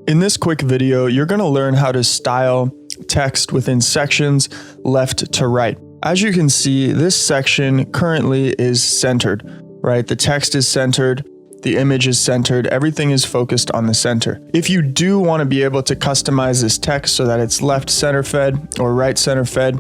In this quick video, you're going to learn how to style text within sections left to right. As you can see, this section currently is centered, right? The text is centered, the image is centered, everything is focused on the center. If you do want to be able to customize this text so that it's left center fed or right center fed,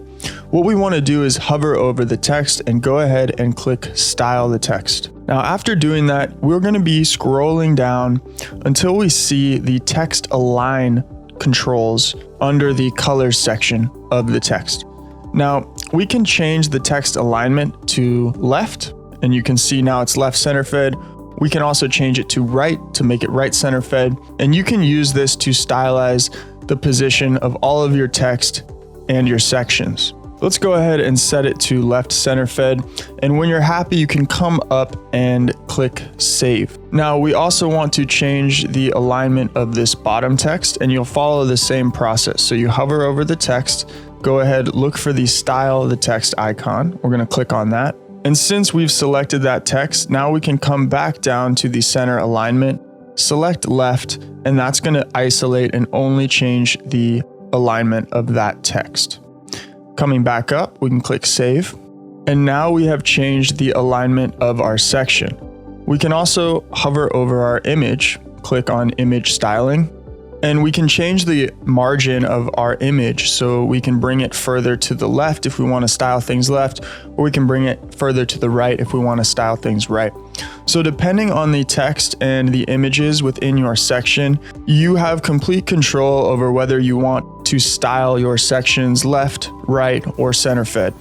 what we want to do is hover over the text and go ahead and click Style the Text. Now, after doing that, we're going to be scrolling down until we see the text align controls under the colors section of the text. Now, we can change the text alignment to left, and you can see now it's left center fed. We can also change it to right to make it right center fed, and you can use this to stylize the position of all of your text and your sections. Let's go ahead and set it to left center fed, and when you're happy, you can come up and click Save. Now, we also want to change the alignment of this bottom text, and you'll follow the same process. So you hover over the text, go ahead, look for the Style the Text icon. We're going to click on that. And since we've selected that text, now we can come back down to the center alignment, select left, and that's going to isolate and only change the alignment of that text. Coming back up, we can click Save. And now we have changed the alignment of our section. We can also hover over our image, click on Image Styling, and we can change the margin of our image so we can bring it further to the left if we want to style things left, or we can bring it further to the right if we want to style things right. So depending on the text and the images within your section, you have complete control over whether you want to style your sections left, right, or center fed.